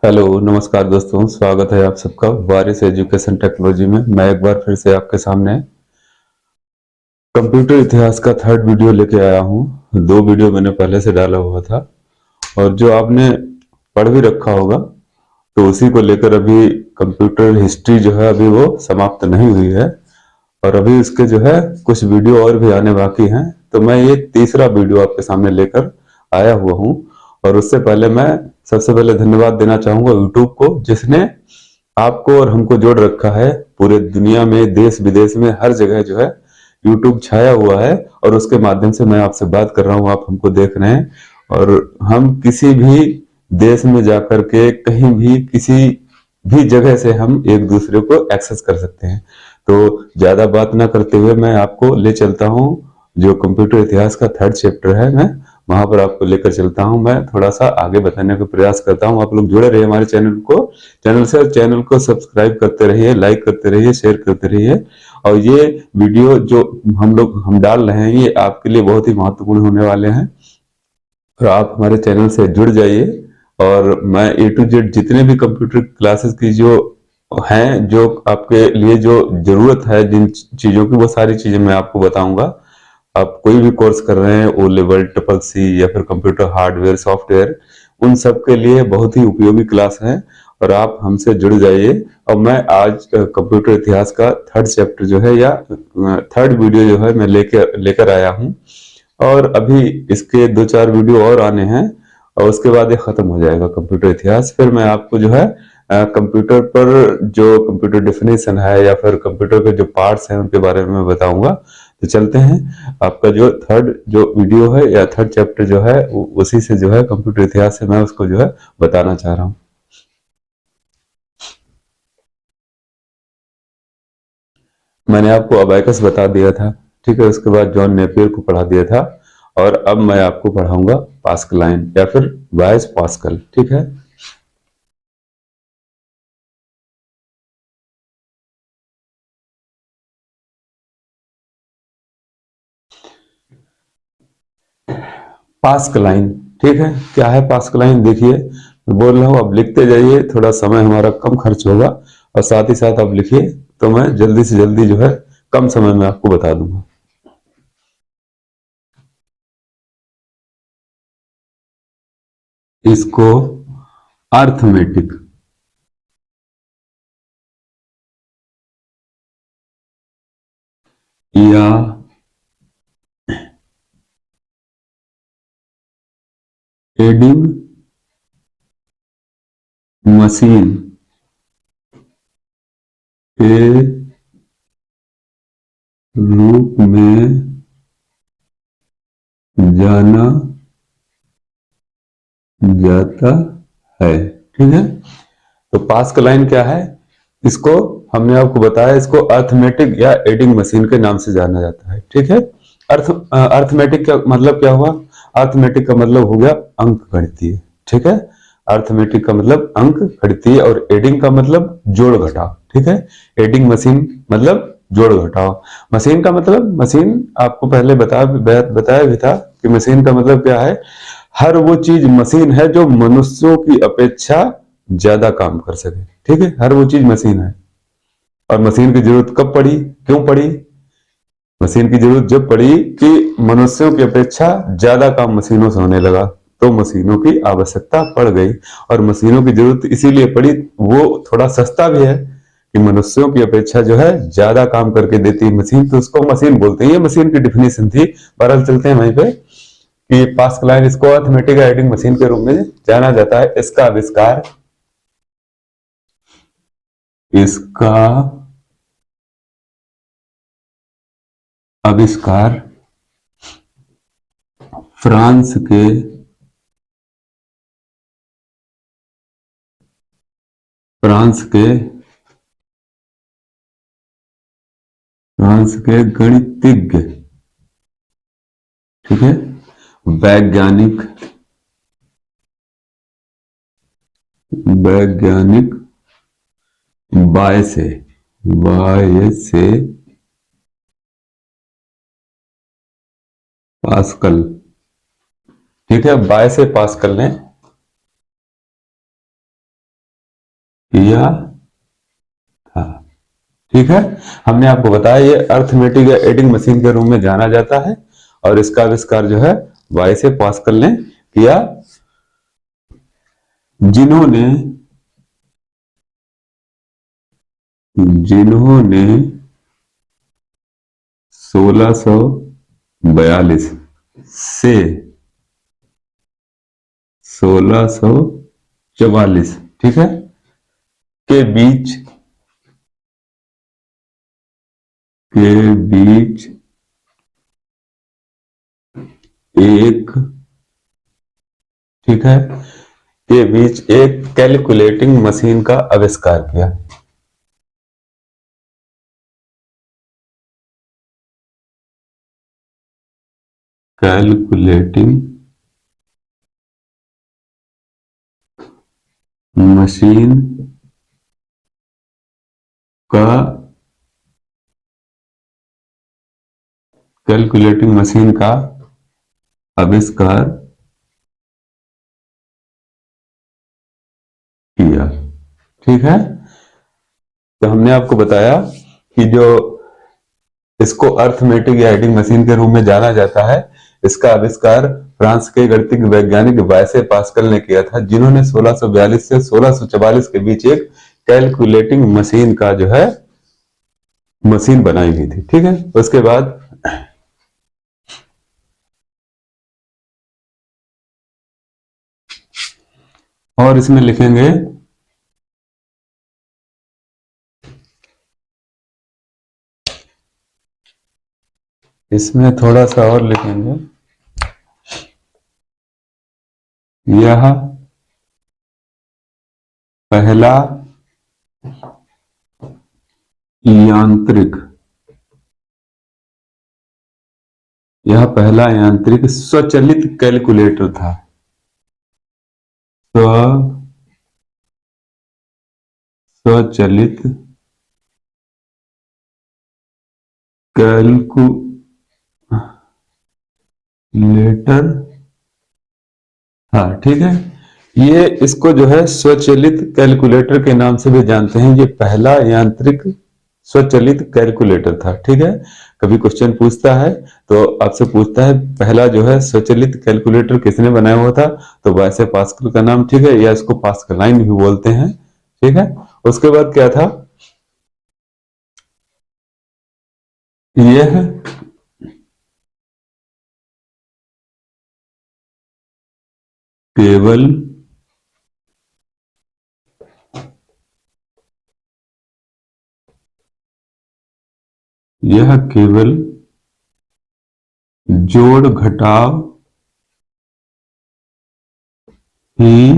Hello नमस्कार दोस्तों, स्वागत है आप सबका वारिस एजुकेशन टेक्नोलॉजी में। मैं एक बार फिर से आपके सामने कंप्यूटर इतिहास का थर्ड वीडियो लेके आया हूँ। दो वीडियो मैंने पहले से डाला हुआ था और जो आपने पढ़ भी रखा होगा, तो उसी को लेकर अभी कंप्यूटर हिस्ट्री जो है अभी वो समाप्त नहीं हुई है और अभी उसके जो है कुछ वीडियो और भी आने बाकी हैं। तो मैं ये तीसरा वीडियो आपके सामने लेकर आया हुआ हूँ। और उससे पहले मैं सबसे पहले धन्यवाद देना चाहूंगा यूट्यूब को, जिसने आपको और हमको जोड़ रखा है। पूरे दुनिया में, देश विदेश में, हर जगह जो है यूट्यूब छाया हुआ है और उसके माध्यम से मैं आपसे बात कर रहा हूँ, आप हमको देख रहे हैं। और हम किसी भी देश में जाकर के कहीं भी किसी भी जगह से हम एक दूसरे को एक्सेस कर सकते हैं। तो ज्यादा बात ना करते हुए मैं आपको ले चलता हूँ, जो कंप्यूटर इतिहास का थर्ड चैप्टर है, मैं वहां पर आपको लेकर चलता हूँ। मैं थोड़ा सा आगे बताने का प्रयास करता हूँ। आप लोग जुड़े रहिए हमारे चैनल को सब्सक्राइब करते रहिए, लाइक करते रहिए, शेयर करते रहिए। और ये वीडियो जो हम डाल रहे हैं, ये आपके लिए बहुत ही महत्वपूर्ण होने वाले हैं। और आप हमारे चैनल से जुड़ जाइए। और मैं ए टू जेड जितने भी कंप्यूटर क्लासेस की जो हैं, जो आपके लिए जो जरूरत है जिन चीजों की, वो सारी चीजें मैं आपको बताऊंगा। आप कोई भी कोर्स कर रहे हैं, ओ लेवल, ट्रिपल सी या फिर कंप्यूटर हार्डवेयर सॉफ्टवेयर, उन सब के लिए बहुत ही उपयोगी क्लास है। और आप हमसे जुड़ जाइए। और मैं आज कंप्यूटर इतिहास का थर्ड चैप्टर जो है, या थर्ड वीडियो जो है, मैं लेकर लेकर आया हूँ। और अभी इसके दो चार वीडियो और आने हैं और उसके बाद ये खत्म हो जाएगा कंप्यूटर इतिहास। फिर मैं आपको जो है कंप्यूटर पर जो कंप्यूटर डेफिनेशन है या फिर कंप्यूटर के जो पार्ट्स हैं उनके बारे में मैं बताऊंगा। तो चलते हैं। आपका जो थर्ड जो वीडियो है या थर्ड चैप्टर जो है, उसी से जो है कंप्यूटर इतिहास से मैं उसको जो है बताना चाह रहा हूँ। मैंने आपको अबैकस बता दिया था, ठीक है। उसके बाद जॉन नेपियर को पढ़ा दिया था। और अब मैं आपको पढ़ाऊंगा पास्कलाइन या फिर वाइस पास्कल, ठीक है। पास्कलाइन, ठीक है। क्या है पास्कलाइन, देखिए मैं बोल रहा हूँ, अब लिखते जाइए, थोड़ा समय हमारा कम खर्च होगा। और साथ ही साथ आप लिखिए, तो मैं जल्दी से जल्दी जो है कम समय में आपको बता दूंगा। इसको अर्थमेटिक या एडिंग मशीन के रूप में जाना जाता है, ठीक है। तो पास्कलाइन क्या है, इसको हमने आपको बताया, इसको अर्थमेटिक या एडिंग मशीन के नाम से जाना जाता है, ठीक है। अर्थमेटिक का मतलब क्या हुआ? अर्थमेटिक का मतलब हो गया अंक गणितीय, ठीक है। अर्थमेटिक का मतलब अंक गणितीय और एडिंग का मतलब जोड़ घटाव, ठीक है। एडिंग मशीन मतलब जोड़ घटाव। मशीन का मतलब, मशीन आपको पहले बताया भी था कि मशीन का मतलब क्या है। हर वो चीज मशीन है जो मनुष्यों की अपेक्षा ज्यादा काम कर सके, ठीक है। हर वो चीज मशीन है। और मशीन की जरूरत कब पड़ी, क्यों पड़ी? मशीन की जरूरत जब पड़ी कि मनुष्यों की अपेक्षा ज्यादा काम मशीनों से होने लगा, तो मशीनों की आवश्यकता पड़ गई। और मशीनों की जरूरत इसीलिए पड़ी, वो थोड़ा सस्ता भी है कि मनुष्यों की अपेक्षा जो है ज्यादा काम करके देती है मशीन, तो उसको मशीन बोलते हैं। ये मशीन की डिफिनेशन थी। बहरहाल चलते हैं वहीं पे कि पास्कलाइन, इसको अर्थमेटिक राइटिंग मशीन के रूप में जाना जाता है। इसका आविष्कार फ्रांस के फ्रांस के फ्रांस के गणितज्ञ, ठीक है, वैज्ञानिक वैज्ञानिक बाय से पास्कल, ठीक है, बाय से पास्कल ने किया था। ठीक है, हमने आपको बताया ये अर्थमेटिक या एडिंग मशीन के रूप में जाना जाता है और इसका आविष्कार जो है वाई से पास्कल ने किया, जिन्होंने जिन्होंने 1642 से 1644, ठीक है, के बीच एक, ठीक है, के बीच एक कैलकुलेटिंग मशीन का आविष्कार किया। कैलकुलेटिंग मशीन का कैलकुलेटिंग मशीन का आविष्कार किया। ठीक है, तो हमने आपको बताया कि जो इसको अर्थमेटिक या एडिंग मशीन के रूप में जाना जाता है, इसका आविष्कार फ्रांस के गणितिक वैज्ञानिक वायसे पास्कल ने किया था, जिन्होंने 1642 से 1644 के बीच एक कैलकुलेटिंग मशीन का जो है मशीन बनाई गई थी। ठीक है, उसके बाद और इसमें लिखेंगे इसमें थोड़ा सा और लिखेंगे, यह पहला यांत्रिक स्वचालित कैलकुलेटर था। स्वचालित कैलकुलेटर, हाँ ठीक है, ये इसको जो है स्वचालित कैलकुलेटर के नाम से भी जानते हैं। ये पहला यांत्रिक स्वचालित कैलकुलेटर था। ठीक है, कभी क्वेश्चन पूछता है तो आपसे पूछता है पहला जो है स्वचालित कैलकुलेटर किसने बनाया हुआ था, तो वैसे पास्कल का नाम, ठीक है, या इसको पास्कलाइन भी बोलते हैं। ठीक है, उसके बाद क्या था, यह केवल जोड़ घटाव ही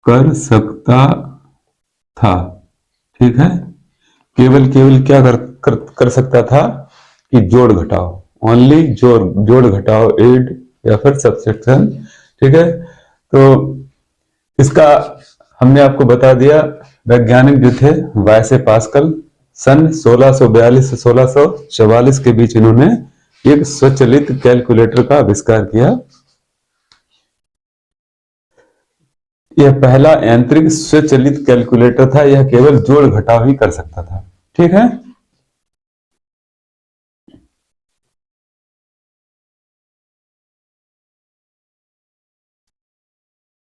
कर सकता था। ठीक है, केवल केवल क्या कर सकता था कि जोड़ घटाव, ओनली जोड़ घटाव, एड या फिर सब्सट्रैक्शन। ठीक है, तो इसका हमने आपको बता दिया, वैज्ञानिक जो थे वायसे पास्कल, सन 1642 से 1644 के बीच इन्होंने एक स्वचालित कैलकुलेटर का आविष्कार किया। यह पहला यांत्रिक स्वचालित कैलकुलेटर था, यह केवल जोड़ घटाव ही कर सकता था। ठीक है,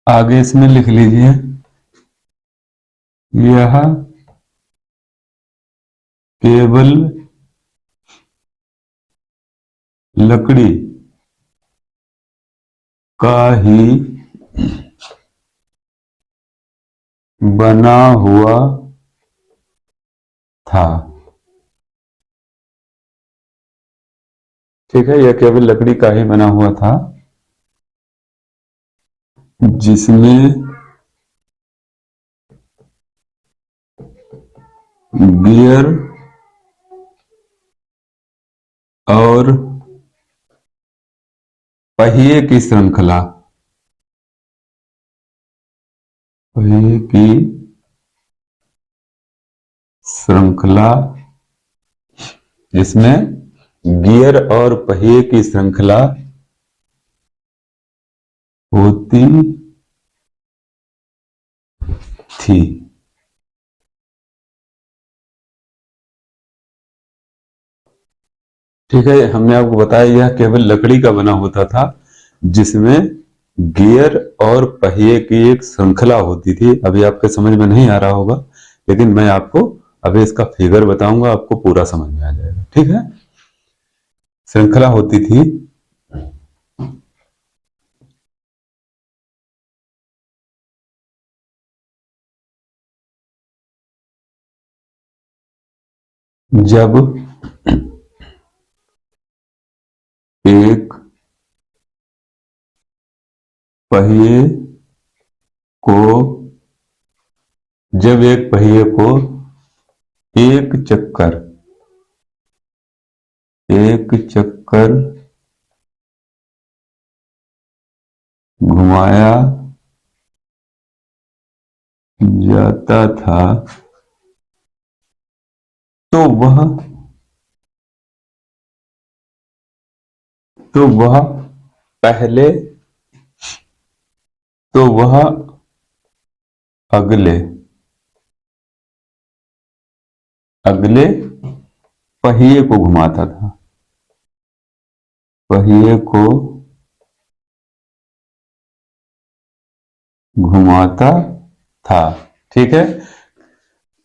आगे इसमें लिख लीजिए, यह केवल लकड़ी का ही बना हुआ था। ठीक है, यह केवल लकड़ी का ही बना हुआ था, जिसमें गियर और पहिए की श्रृंखला, पहिए की श्रृंखला जिसमें गियर और पहिए की श्रृंखला होती थी। ठीक है, हमने आपको बताया यह केवल लकड़ी का बना होता था, जिसमें गियर और पहिए की एक श्रृंखला होती थी। अभी आपके समझ में नहीं आ रहा होगा, लेकिन मैं आपको अभी इसका फिगर बताऊंगा, आपको पूरा समझ में आ जाएगा। ठीक है, श्रृंखला होती थी। जब एक पहिए को जब एक पहिए को एक चक्कर घुमाया जाता था, तो वह तो वह पहले तो वह अगले अगले पहिए को घुमाता था। पहिए को घुमाता था। ठीक है,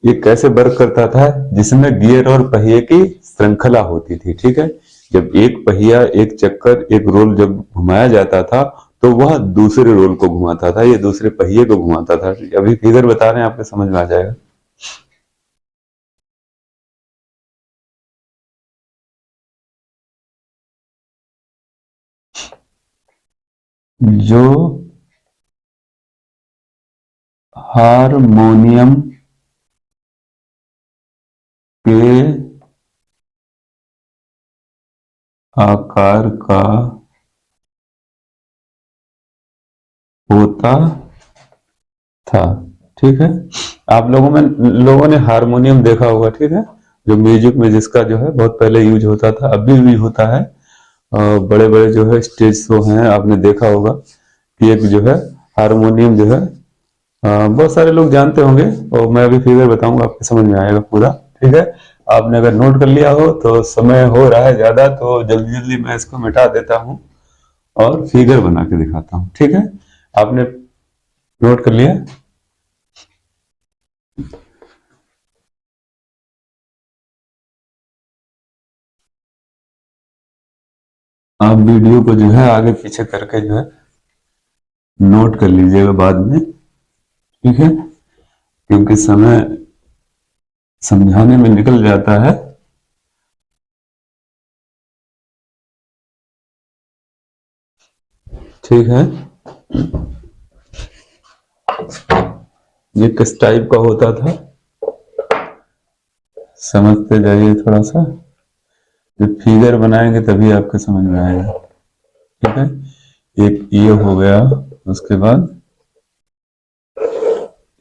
ये कैसे वर्क करता था, जिसमें गियर और पहिए की श्रृंखला होती थी। ठीक है, जब एक पहिया, एक चक्कर, एक रोल जब घुमाया जाता था, तो वह दूसरे रोल को घुमाता था, ये दूसरे पहिए को घुमाता था। अभी फिगर बता रहे हैं, आपको समझ में आ जाएगा। जो हारमोनियम के आकार का होता था। ठीक है, आप लोगों ने हारमोनियम देखा होगा। ठीक है, जो म्यूजिक में जिसका जो है बहुत पहले यूज होता था, अभी भी होता है। बड़े बड़े जो है स्टेज शो हैं, आपने देखा होगा कि एक जो है हारमोनियम जो है बहुत सारे लोग जानते होंगे, और मैं अभी फिगर बताऊंगा, आपको समझ में आएगा पूरा। ठीक है, आपने अगर नोट कर लिया हो तो, समय हो रहा है ज्यादा, तो जल्दी जल्दी मैं इसको मिटा देता हूँ और फिगर बना के दिखाता हूँ। ठीक है, आपने नोट कर लिया। आप वीडियो को जो है आगे पीछे करके जो है नोट कर लीजिएगा बाद में। ठीक है, क्योंकि समय समझाने में निकल जाता है। ठीक है, ये किस टाइप का होता था, समझते जाइए थोड़ा सा। जब फिगर बनाएंगे तभी आपको समझ में आएगा। ठीक है, एक ये हो गया, उसके बाद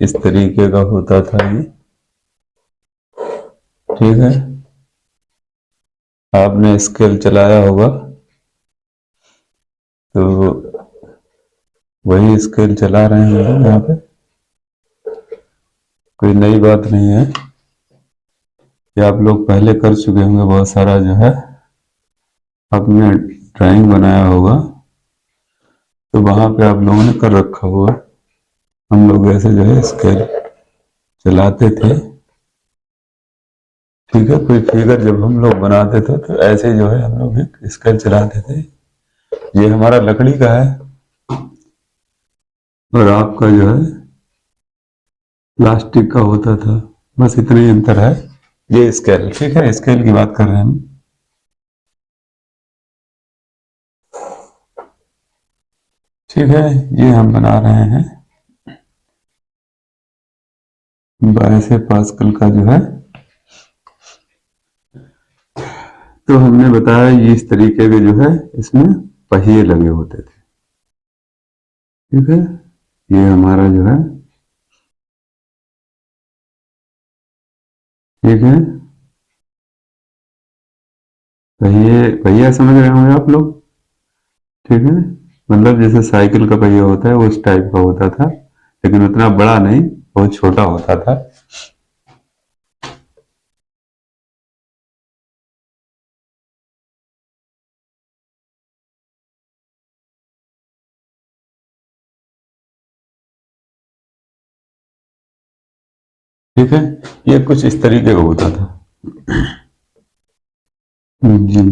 इस तरीके का होता था ये। ठीक है, आपने स्केल चलाया होगा, तो वही स्केल चला रहे हैं हम यहाँ पे, कोई नई बात नहीं है। ये आप लोग पहले कर चुके होंगे, बहुत सारा जो है आपने ड्राइंग बनाया होगा, तो वहां पे आप लोगों ने कर रखा होगा। हम लोग ऐसे जो है स्केल चलाते थे। ठीक है, कोई फिगर जब हम लोग बनाते थे तो ऐसे जो है हम लोग एक स्केल चलाते थे। ये हमारा लकड़ी का है, और आपका जो है प्लास्टिक का होता था। बस इतना ही अंतर है। ये स्केल, ठीक है, स्केल की बात कर रहे हैं हम। ठीक है, ये हम बना रहे हैं 22 पास्कल का जो है। तो हमने बताया ये इस तरीके के जो है इसमें पहिए लगे होते थे। ठीक है, ये हमारा जो है, ठीक है, पहिए पहिया समझ रहे होंगे आप लोग। ठीक है, मतलब जैसे साइकिल का पहिया होता है उस टाइप का होता था, लेकिन उतना बड़ा नहीं, बहुत छोटा होता था। ठीक है, ये कुछ इस तरीके का होता था। जी।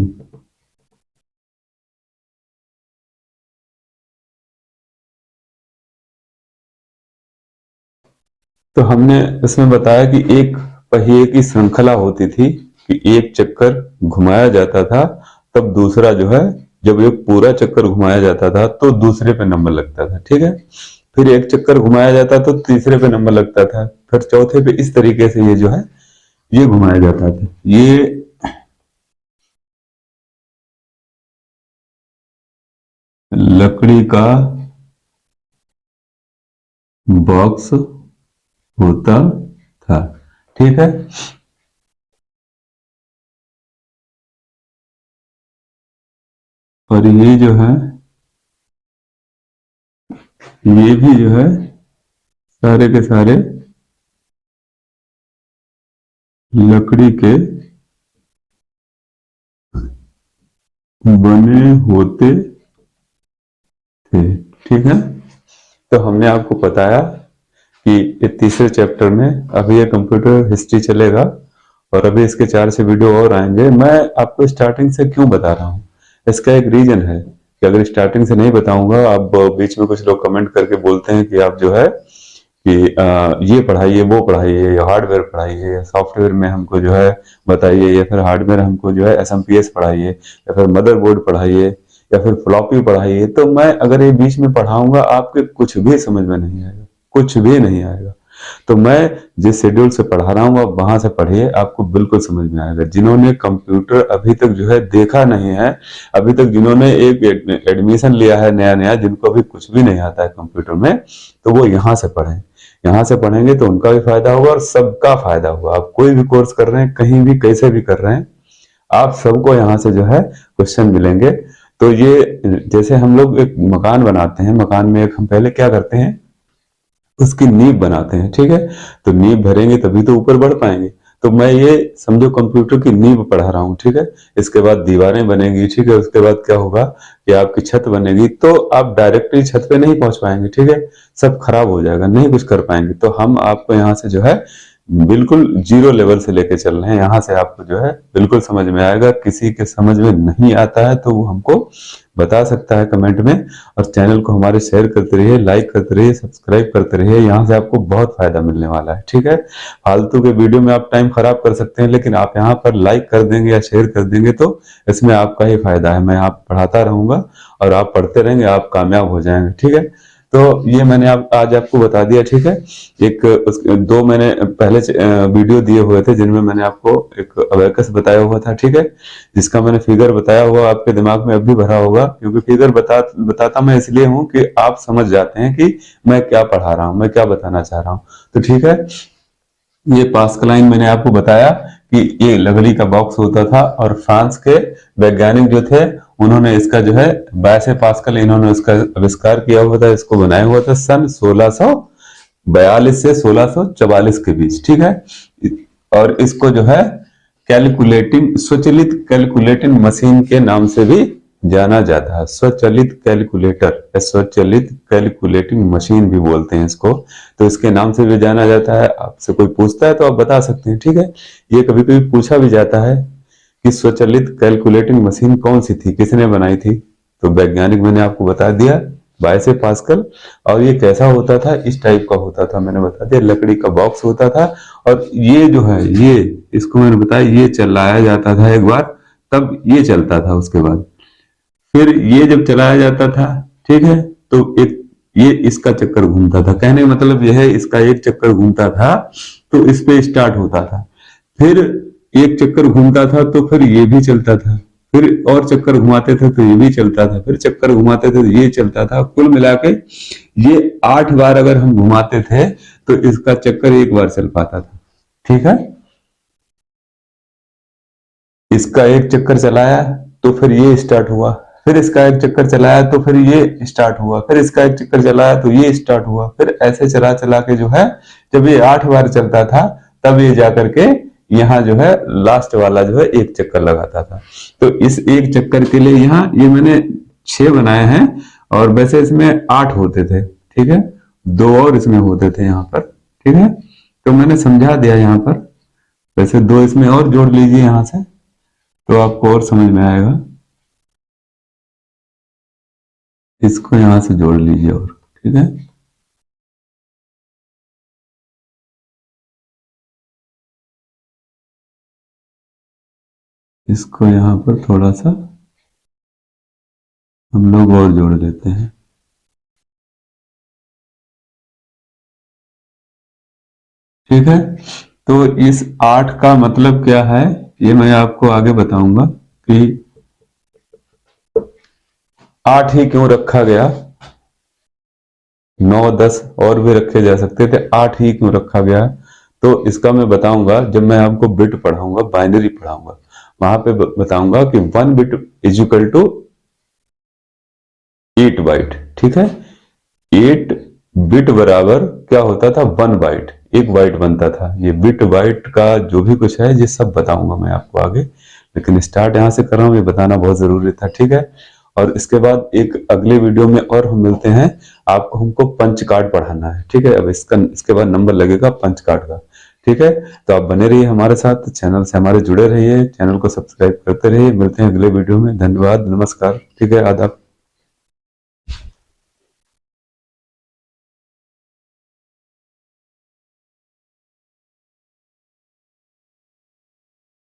तो हमने इसमें बताया कि एक पहिए की श्रृंखला होती थी कि एक चक्कर घुमाया जाता था, तब दूसरा जो है, जब एक पूरा चक्कर घुमाया जाता था तो दूसरे पे नंबर लगता था। ठीक है, फिर एक चक्कर घुमाया जाता तो तीसरे पे नंबर लगता था, फिर चौथे पे, इस तरीके से ये जो है ये घुमाया जाता था। ये लकड़ी का बॉक्स होता था। ठीक है, और ये जो है, ये भी जो है सारे के सारे लकड़ी के बने होते थे। ठीक है, तो हमने आपको बताया कि ये तीसरे चैप्टर में अभी ये कंप्यूटर हिस्ट्री चलेगा और अभी इसके 4 से वीडियो और आएंगे। मैं आपको स्टार्टिंग से क्यों बता रहा हूँ, इसका एक रीजन है कि अगर स्टार्टिंग से नहीं बताऊंगा, आप बीच में कुछ लोग कमेंट करके बोलते हैं कि आप जो है कि ये पढ़ाइए, वो पढ़ाइए, हार्डवेयर पढ़ाइए, सॉफ्टवेयर में हमको जो है बताइए, या फिर हार्डवेयर हमको जो है एसएमपीएस पढ़ाइए, या फिर मदरबोर्ड पढ़ाइए, या फिर फ्लॉपी पढ़ाइए। तो मैं अगर ये बीच में पढ़ाऊंगा, आपके कुछ भी समझ में नहीं आएगा, कुछ भी नहीं आएगा। तो मैं जिस शेड्यूल से पढ़ा रहा हूँ, आप वहां से पढ़िए, आपको बिल्कुल समझ में आएगा। जिन्होंने कंप्यूटर अभी तक जो है देखा नहीं है, अभी तक जिन्होंने एक एडमिशन लिया है नया नया, जिनको अभी कुछ भी नहीं आता है कंप्यूटर में, तो वो यहाँ से पढ़ें। यहाँ से पढ़ेंगे तो उनका भी फायदा होगा और सबका फायदा होगा। आप कोई भी कोर्स कर रहे हैं, कहीं भी कैसे भी कर रहे हैं, आप सबको यहाँ से जो है क्वेश्चन मिलेंगे। तो ये जैसे हम लोग एक मकान बनाते हैं, मकान में एक हम पहले क्या करते हैं, उसकी नींव बनाते हैं। ठीक है, तो नींव भरेंगे तभी तो ऊपर बढ़ पाएंगे। तो मैं ये समझो कंप्यूटर की नींव पढ़ा रहा हूँ। ठीक है, इसके बाद दीवारें बनेगी। ठीक है, उसके बाद क्या होगा कि आपकी छत बनेगी, तो आप डायरेक्टली छत पे नहीं पहुंच पाएंगे। ठीक है, सब खराब हो जाएगा, नहीं कुछ कर पाएंगे। तो हम आपको यहाँ से जो है बिल्कुल जीरो लेवल से लेके चल रहे हैं। यहाँ से आपको जो है बिल्कुल समझ में आएगा। किसी के समझ में नहीं आता है तो वो हमको बता सकता है कमेंट में। और चैनल को हमारे शेयर करते रहिए, लाइक करते रहिए, सब्सक्राइब करते रहिए। यहाँ से आपको बहुत फायदा मिलने वाला है। ठीक है, फालतू के वीडियो में आप टाइम खराब कर सकते हैं, लेकिन आप यहाँ पर लाइक कर देंगे या शेयर कर देंगे तो इसमें आपका ही फायदा है। मैं आप पढ़ाता रहूंगा और आप पढ़ते रहेंगे, आप कामयाब हो जाएंगे। ठीक है, तो ये मैंने आज आपको बता दिया। ठीक है, दो मैंने पहले वीडियो दिए हुए थे जिनमें मैंने आपको एक अबेकस बताया हुआ था। ठीक है, जिसका मैंने फिगर बताया हुआ आपके दिमाग में अब भी भरा होगा, क्योंकि फिगर बताता मैं इसलिए हूं कि आप समझ जाते हैं कि मैं क्या पढ़ा रहा हूं, मैं क्या बताना चाह रहा हूं। तो ठीक है, ये पास्कलाइन मैंने आपको बताया कि ये लकड़ी का बॉक्स होता था, और फ्रांस के वैज्ञानिक जो थे उन्होंने इसका जो है वैसे पास्कल, इन्होंने इसका आविष्कार किया हुआ था, इसको बनाया हुआ था सन 1642 से 1644 के बीच। ठीक है, और इसको जो है कैलकुलेटिंग, स्वचालित कैलकुलेटिंग मशीन के नाम से भी जाना जाता है। स्वचालित कैलकुलेटर या स्वचालित कैलकुलेटिंग मशीन भी बोलते हैं इसको, तो इसके नाम से भी जाना जाता है। आपसे कोई पूछता है तो आप बता सकते हैं। ठीक है, ये कभी कभी पूछा भी जाता है कि स्वचालित कैलकुलेटिंग मशीन कौन सी थी, किसने बनाई थी, तो वैज्ञानिक मैंने आपको बता दिया, बायसे पास्कल। और ये कैसा होता था, इस टाइप का होता था, मैंने बता दिया, लकड़ी का बॉक्स होता था। और ये जो है, ये इसको मैंने बताया, ये चलाया जाता था एक बार, तब ये चलता था। उसके बाद फिर ये जब चलाया जाता था, ठीक है, तो एक ये इसका चक्कर घूमता था। कहने का मतलब यह है, इसका एक चक्कर घूमता था तो इस पे स्टार्ट होता था, फिर एक चक्कर घूमता था तो फिर ये भी चलता था, फिर और चक्कर घुमाते थे तो ये भी चलता था, फिर चक्कर घुमाते थे तो ये चलता था। कुल मिला के ये 8 बार अगर हम घुमाते थे तो इसका चक्कर एक बार चल पाता था। ठीक है, इसका एक चक्कर चलाया तो फिर ये स्टार्ट हुआ, फिर इसका एक चक्कर चलाया तो फिर ये स्टार्ट हुआ, फिर इसका एक चक्कर चलाया तो ये स्टार्ट हुआ, फिर ऐसे चला चला के जो है जब ये 8 बार चलता था तब ये जाकर के यहाँ जो है लास्ट वाला जो है एक चक्कर लगाता था। तो इस एक चक्कर के लिए यहाँ ये मैंने 6 बनाए हैं, और वैसे इसमें 8 होते थे, ठीक है, 2 और इसमें होते थे यहाँ पर, ठीक है। तो मैंने समझा दिया यहाँ पर, वैसे 2 इसमें और जोड़ लीजिए यहाँ से तो आपको और समझ में आएगा। इसको यहां से जोड़ लीजिए और, ठीक है। इसको यहां पर थोड़ा सा हम लोग और जोड़ देते हैं, ठीक है। तो इस 8 का मतलब क्या है ये मैं आपको आगे बताऊंगा कि 8 ही क्यों रखा गया, 9 10 और भी रखे जा सकते थे, 8 ही क्यों रखा गया। तो इसका मैं बताऊंगा जब मैं आपको बिट पढ़ाऊंगा, बाइनरी पढ़ाऊंगा, वहां पे बताऊंगा कि 1 bit is equal to 8 byte, ठीक है। 8 बिट बराबर क्या होता था, 1 बाइट, 1 बाइट बनता था। ये बिट बाइट का जो भी कुछ है ये सब बताऊंगा मैं आपको आगे, लेकिन स्टार्ट यहां से कर रहा हूं, ये बताना बहुत जरूरी था, ठीक है। और इसके बाद एक अगले वीडियो में और हम मिलते हैं, आपको हमको पंच कार्ड पढ़ाना है, ठीक है। अब इसके बाद नंबर लगेगा पंच कार्ड का, ठीक है। तो आप बने रहिए हमारे साथ, चैनल से हमारे जुड़े रहिए, चैनल को सब्सक्राइब करते रहिए। मिलते हैं अगले वीडियो में, धन्यवाद, नमस्कार, ठीक है, आदाब।